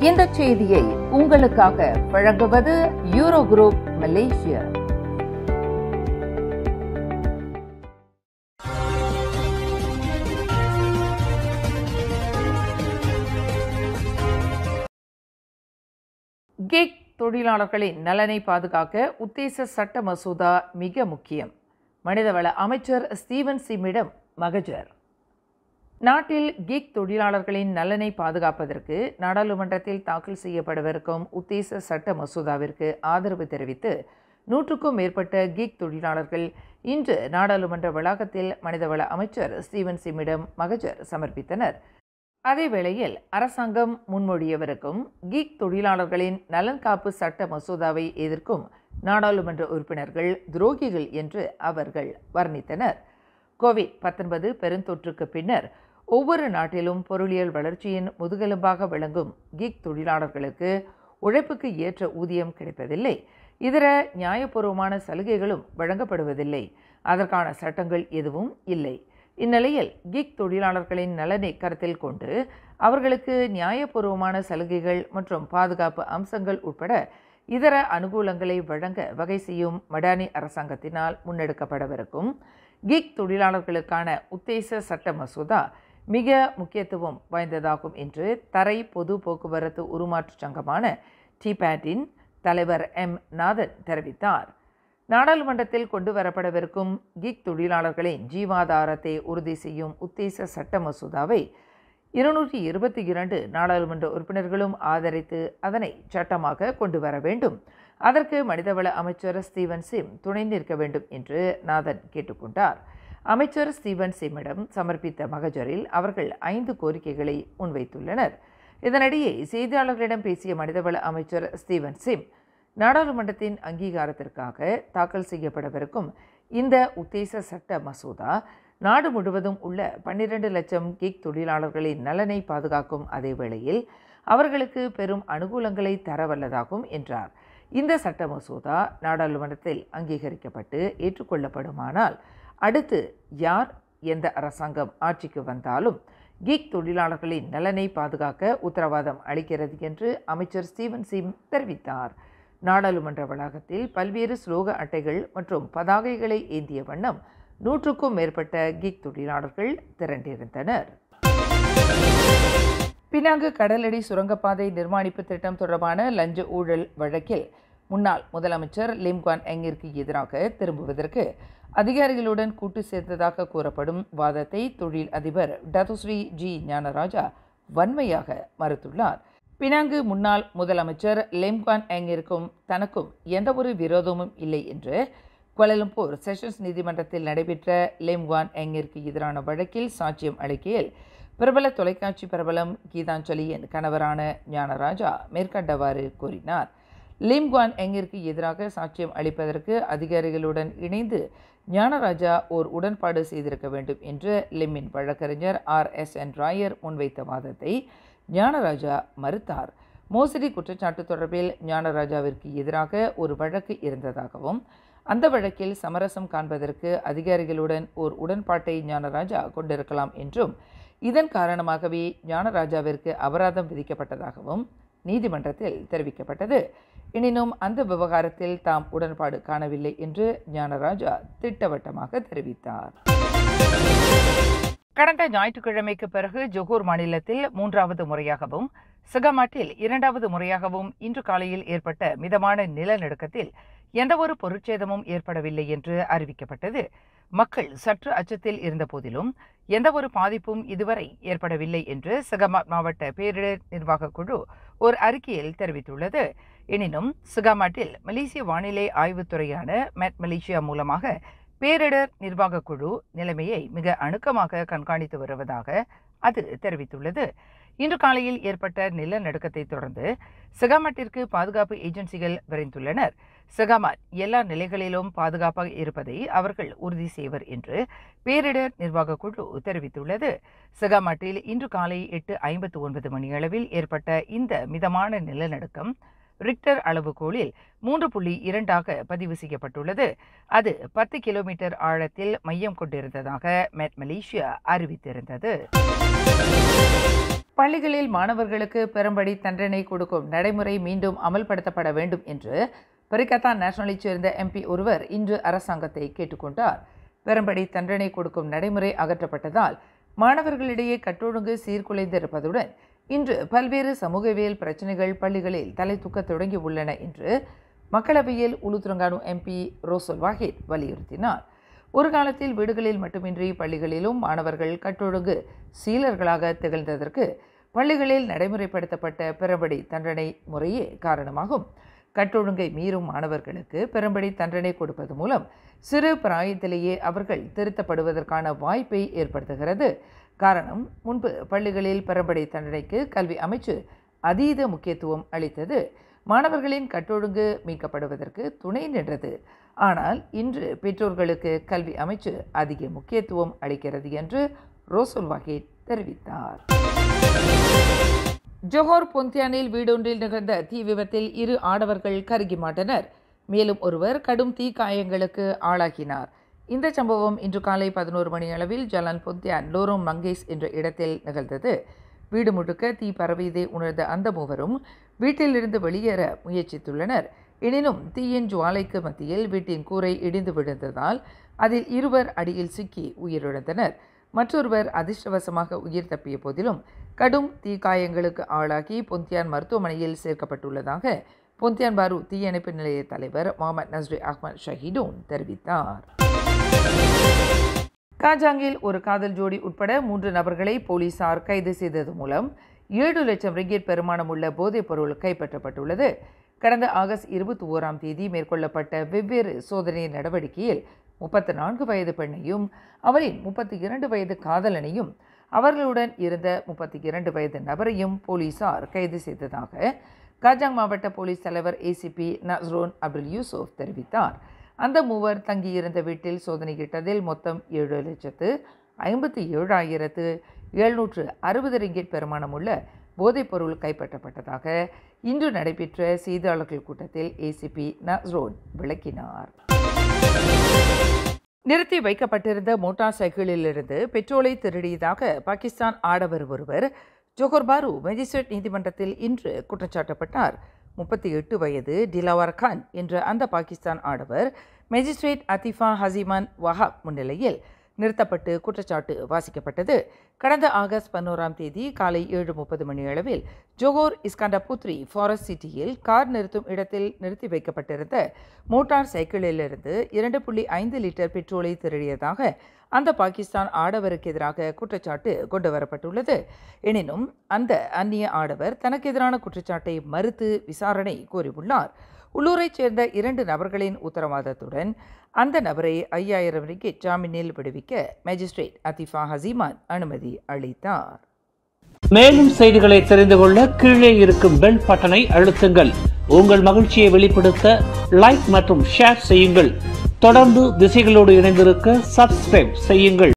இந்த செய்தியை உங்களுக்காக வழங்குவது யூரோ குரூப் மலேசியா. கிக் தொழிலாளர்களின் நலனை பாதுகாக்க உத்தேச சட்ட மசோதா மிக முக்கியம். மனிதவள அமைச்சர் ஸ்டீவன் சிம்மிடம் மகஜர். நாட்டில் கிக் தொழிலாளர்களின் நலனை பாதுகாப்பதற்கு நாடாளுமன்றத்தில் தாக்கல் செய்யப்படவிருக்கும் உத்தேச சட்ட மசோதாவிற்கு ஆதரவு தெரிவித்து 100க்கும் மேற்பட்ட கிக் தொழிலாளர்கள் இன்று நாடாளுமன்ற வளாகத்தில் மனிதவள அமைச்சர் ஸ்டீவன் சிம்மிடம் மகஜர் சமர்ப்பித்தனர். அதேவேளையில் அரசாங்கம் முன்மொழியவிருக்கும் கிக் தொழிலாளர்களின் நலன் காப்பு சட்ட மசோதாவை எதிர்க்கும் நாடாளுமன்ற உறுப்பினர்கள் துரோகிகள் என்று அவர்கள் வர்ணித்தனர். கோவிட்-19 பெருந்தொற்றுக்கு பின்னர் ஒவ்வொரு நாட்டிலும் பொருளியல் வளர்ச்சியின் முதுகெலும்பாக விளங்கும் கிக் தொழிலாளர்களுக்கு உழைப்புக்கு ஏற்ற ஊதியம் கிடைப்பதில்லை. இதர நியாயபூர்வமான சலுகைகளும் வழங்கப்படுவதில்லை. அதற்கான சட்டங்கள் எதுவும் இல்லை. இந்நிலையில் கிக் தொழிலாளர்களின் நலனை கருத்தில் கொண்டு அவர்களுக்கு நியாயபூர்வமான சலுகைகள் மற்றும் பாதுகாப்பு அம்சங்கள் உட்பட இதர அனுகூலங்களை வழங்க வகை செய்யும் மடானி அரசாங்கத்தினால் முன்னெடுக்கப்படவிருக்கும் கிக் தொழிலாளர்களுக்கான உத்தேச சட்ட மசோதா மிக முக்கியத்துவம் வாய்ந்ததாகும் என்று தரை பொது போக்குவரத்து உருமாற்று சங்கமான டிபேட்டின் தலைவர் நாதன் தெரிவித்தார். நாடாளுமன்றத்தில் கொண்டு வரப்படவிருக்கும் கிக் தொழிலாளர்களின் ஜீவாதாரத்தை உறுதி செய்யும் உத்தேச சட்ட மசோதாவை 222 நாடாளுமன்ற உறுப்பினர்களும் ஆதரித்து அதனை சட்டமாக கொண்டு வர வேண்டும். அதற்கு மனிதவள அமைச்சர் ஸ்டீவன் சிம் துணை நிற்க வேண்டும் என்று நாதன் கேட்டுக்கொண்டார். அமைச்சர் ஸ்டீவன் சிம்மிடம் சமர்ப்பித்த மகஜரில் அவர்கள் 5 கோரிக்கைகளை முன்வைத்துள்ளனர். இதனிடையே செய்தியாளர்களிடம் பேசிய மனிதவள அமைச்சர் ஸ்டீவன் சிம் நாடாளுமன்றத்தின் அங்கீகாரத்திற்காக தாக்கல் செய்யப்படவிருக்கும் இந்த உத்தேச சட்ட மசோதா நாடு முழுவதும் உள்ள 12 லட்சம் கிக் தொழிலாளர்களின் நலனை பாதுகாக்கும் அதே வேளையில் அவர்களுக்கு பெரும் அனுகூலங்களை தரவல்லதாகும் என்றார். இந்த சட்ட மசோதா நாடாளுமன்றத்தில் அங்கீகரிக்கப்பட்டு ஏற்றுக்கொள்ளப்படுமானால் அடுத்து யார் எந்த அரசாங்கம் ஆட்சிக்கு வந்தாலும் கிக் தொழிலாளர்களின் நலனை பாதுகாக்க உத்தரவாதம் அளிக்கிறது என்று அமைச்சர் ஸ்டீவன் சிம் தெரிவித்தார். நாடாளுமன்ற வளாகத்தில் பல்வேறு ஸ்லோக அட்டைகள் மற்றும் பதாகைகளை ஏந்திய வண்ணம் 100க்கும் மேற்பட்ட கிக் தொழிலாளர்கள் திரண்டிருந்தனர். பினாங்கு கடலடி சுரங்கப்பாதை நிர்மாணிப்பு திட்டம் தொடர்பான லஞ்ச ஊழல் வழக்கில் முன்னாள் முதலமைச்சர் லிம் குவான் எங்கிற்கு எதிராக திரும்புவதற்கு அதிகாரிகளுடன் கூட்டு சேர்த்ததாக கூறப்படும் வாதத்தை தொழில் அதிபர் டத்துஸ்ரீ ஜி ஞானராஜா வன்மையாக மறுத்துள்ளார். பினாங்கு முன்னாள் முதலமைச்சர் லிம் குவான் எங்கிற்கும் தனக்கும் எந்தவொரு விரோதமும் இல்லை என்று குவாலலம்பூர் செஷன்ஸ் நீதிமன்றத்தில் நடைபெற்ற லிம் குவான் எங்கிற்கு எதிரான வழக்கில் சாட்சியம் அளிக்கையில் பிரபல தொலைக்காட்சி பிரபலம் கீதாஞ்சலியின் கணவரான ஞானராஜா மேற்கண்டவாறு கூறினார். லிம் குவான் எங்கிற்கு எதிராக சாட்சியம் அளிப்பதற்கு அதிகாரிகளுடன் இணைந்து ஞானராஜா ஓர் உடன்பாடு செய்திருக்க வேண்டும் என்று லிம்மின் வழக்கறிஞர் RSN ராயர் முன்வைத்த வாதத்தை ஞானராஜா மறுத்தார். மோசடி குற்றச்சாட்டு தொடர்பில் ஞானராஜாவிற்கு எதிராக ஒரு வழக்கு இருந்ததாகவும் அந்த வழக்கில் சமரசம் காண்பதற்கு அதிகாரிகளுடன் ஓர் உடன்பாட்டை ஞானராஜா கொண்டிருக்கலாம் என்றும் இதன் காரணமாகவே ஞானராஜாவிற்கு அபராதம் விதிக்கப்பட்டதாகவும் நீதிமன்றத்தில் தெரிவிக்கப்பட்டது. எனினும் அந்த விவகாரத்தில் தாம் உடன்பாடு காணவில்லை என்று ஞானராஜா திட்டவட்டமாக தெரிவித்தார். கடந்த ஞாயிற்றுக்கிழமைக்கு பிறகு ஜொகூர் மாநிலத்தில் 3வது முறையாகவும் சகமாட்டில் 2வது முறையாகவும் இன்று காலையில் ஏற்பட்ட மிதமான நிலநடுக்கத்தில் எந்தவொரு பொருட்சேதமும் ஏற்படவில்லை என்று அறிவிக்கப்பட்டது. மக்கள் சற்று அச்சத்தில் இருந்த போதிலும் எந்தவொரு பாதிப்பும் இதுவரை ஏற்படவில்லை என்று சகமாட் மாவட்ட பேரிடர் நிர்வாக குழு ஒரு அறிக்கையில் தெரிவித்துள்ளது. எனினும் சகமாட்டில் மலேசிய வானிலை ஆய்வுத்துறையான மெட் மலேசியா மூலமாக பேரிடர் நிர்வாக குழு நிலைமையை மிக அணுக்கமாக கண்காணித்து வருவதாக அது தெரிவித்துள்ளது. இன்று காலையில் ஏற்பட்ட நிலநடுக்கத்தை தொடர்ந்து சகமாட்டிற்கு பாதுகாப்பு ஏஜென்சிகள் விரைந்துள்ளனர். சகமாட் எல்லா நிலைகளிலும் பாதுகாப்பாக இருப்பதை அவர்கள் உறுதி செய்வர் என்று பேரிடர் நிர்வாக குழு தெரிவித்துள்ளது. சகமாட்டில் இன்று காலை 8:59 மணியளவில் ஏற்பட்ட இந்த மிதமான நிலநடுக்கம் ரிக்டர் அளவுகோலில் 3.2 பதிவு செய்யப்பட்டுள்ளது. அது 10 கிலோமீட்டர் ஆழத்தில் மையம் கொண்டிருந்ததாக மெட் மலேசியா அறிவித்திருந்தது. பள்ளிகளில் மாணவர்களுக்கு பெரும்படி தண்டனை கொடுக்கும் நடைமுறை மீண்டும் அமல்படுத்தப்பட வேண்டும் என்று பரிகத்தா நேஷனலைச் சேர்ந்த MP ஒருவர் இன்று அரசாங்கத்தை கேட்டுக்கொண்டார். பெரும்படி தண்டனை கொடுக்கும் நடைமுறை அகற்றப்பட்டதால் மாணவர்களிடையே கட்டொழுங்கு சீர்குலைந்திருப்பதுடன் இன்று பல்வேறு சமூகவியல் பிரச்சினைகள் பள்ளிகளில் தலை தூக்க தொடங்கி உள்ளன என்று மக்களவையில் உலுத்ரங்கானு MP ரோசல் வாஹித் வலியுறுத்தினார். ஒரு காலத்தில் வீடுகளில் மட்டுமின்றி பள்ளிகளிலும் மாணவர்கள் கட்டொழுங்கு சீலர்களாக திகழ்ந்ததற்கு பள்ளிகளில் நடைமுறைப்படுத்தப்பட்ட பெரும்படி தண்டனை முறையே காரணமாகும். கட்டொழுங்கை மீறும் மாணவர்களுக்கு பெரும்படி தண்டனை கொடுப்பது மூலம் சிறு பிராயத்திலேயே அவர்கள் திருத்தப்படுவதற்கான வாய்ப்பை ஏற்படுத்துகிறது. காரணம், முன்பு பள்ளிகளில் பெரும்படி தண்டனைக்கு கல்வி அமைச்சு அதீத முக்கியத்துவம் அளித்தது. மாணவர்களின் கட்டொழுங்கு மீட்கப்படுவதற்கு துணை நின்றது. ஆனால் இன்று பெற்றோர்களுக்கு கல்வி அமைச்சு அதிக முக்கியத்துவம் அளிக்கிறது என்று ரோசல் வாஹித் தெரிவித்தார். ஜோஹர் பொந்தியானில் வீடொன்றில் நிகழ்ந்த தீ விபத்தில் 2 ஆடவர்கள் கருகி மாட்டனர். மேலும் ஒருவர் கடும் தீக்காயங்களுக்கு ஆளாகினார். இந்த சம்பவம் இன்று காலை 11 மணி அளவில் ஜலான் பொந்தியான் லோரோம் மங்கேஸ் என்ற இடத்தில் நிகழ்ந்தது. வீடு முழுக்க தீ பரவியதை உணர்ந்த அந்த மூவரும் வீட்டிலிருந்து வெளியேற முயற்சித்துள்ளனர். எனினும் தீயின் ஜுவாலைக்கு மத்தியில் வீட்டின் கூரை இடிந்து விழுந்ததால் அதில் 2 அடியில் சிக்கி உயிரிழந்தனர். மற்றொருவர் அதிர்ஷ்டவசமாக உயிர் தப்பிய போதிலும் கடும் தீக்காயங்களுக்கு ஆளாகி பொந்தியான் மருத்துவமனையில் சேர்க்கப்பட்டுள்ளதாக பொந்தியான் பாரு தீயணைப்பு நிலைய தலைவர் முகமது நஸ்ரி அஹ்மத் ஷஹீடூன் தெரிவித்தார். காஜாங்கில் ஒரு காதல் ஜோடி உட்பட 3 நபர்களை போலீசார் கைது செய்தது மூலம் 7 லட்சம் ரிங்கிட் பெறுமானமுள்ள போதைப் பொருள் கைப்பற்றப்பட்டுள்ளது. கடந்த ஆகஸ்ட் 21ஆம் தேதி மேற்கொள்ளப்பட்ட வெவ்வேறு சோதனை நடவடிக்கையில் 34 வயது பெண்ணையும் அவரின் 32 வயது காதலனையும் அவர்களுடன் இருந்த 32 வயது நபரையும் போலீசார் கைது செய்ததாக காஜாங் மாவட்ட போலீஸ் தலைவர் ACP நஸ்ரோன் அப்துல் யூசுப் தெரிவித்தார். அந்த மூவர் தங்கியிருந்த வீட்டில் சோதனையிட்டதில் மொத்தம் 7,57,760 ரிங்கிட் பெறுமானமுள்ள போதைப்பொருள் கைப்பற்றப்பட்டதாக இன்று நடைபெற்ற செய்தியாளர்கள் கூட்டத்தில் ACP நஸ்ரோன் விளக்கினார். நிறுத்தி வைக்கப்பட்டிருந்த மோட்டார் சைக்கிளிலிருந்து பெட்ரோலை திருடியதாக பாகிஸ்தான் ஆடவர் ஒருவர் ஜோஹர் பாரு மேஜிஸ்ட்ரேட் நீதிமன்றத்தில் இன்று குற்றச்சாட்டப்பட்டார். 38 வயது டிலாவர் கான் என்ற அந்த பாகிஸ்தான் ஆடவர் மேஜிஸ்ட்ரேட் அத்திஃபா ஹசிமான் வஹாப் முன்னிலையில் நிறுத்தப்பட்டு குற்றச்சாட்டு வாசிக்கப்பட்டது. கடந்த ஆகஸ்ட் 11ஆம் தேதி காலை 7:30 மணி அளவில் ஜோஹர் இஸ்காண்டபுத்ரி ஃபாரஸ்ட் சிட்டியில் கார் நிறுத்தும் இடத்தில் நிறுத்தி வைக்கப்பட்டிருந்த மோட்டார் சைக்கிளிலிருந்து 2.5 லிட்டர் பெட்ரோலை திருடியதாக அந்த பாகிஸ்தான் ஆடவருக்கு எதிராக குற்றச்சாட்டு கொண்டு வரப்பட்டுள்ளது. எனினும் அந்த அந்நிய ஆடவர் தனக்கு எதிரான குற்றச்சாட்டை மறுத்து விசாரணை கோரியுள்ளார். உள்ளூரைச் சேர்ந்த 2 நபர்களின் உத்தரவாதத்துடன் அந்த நபரை 5000 ரிங்கிட் ஜாமீனில் விடுவிக்க மேஜிஸ்ட்ரேட் அத்திஃபா ஹசிமான் அனுமதி அளித்தார். மேலும் செய்திகளை தெரிந்து கொள்ள கீழே இருக்கும் பெல் பட்டனை அழுத்துங்கள். உங்கள் மகிழ்ச்சியை வெளிப்படுத்த லைக் மற்றும் ஷேர் செய்யுங்கள். தொடர்ந்து திசைகளோடு இணைந்திருக்க சப்ஸ்கிரைப் செய்யுங்கள்.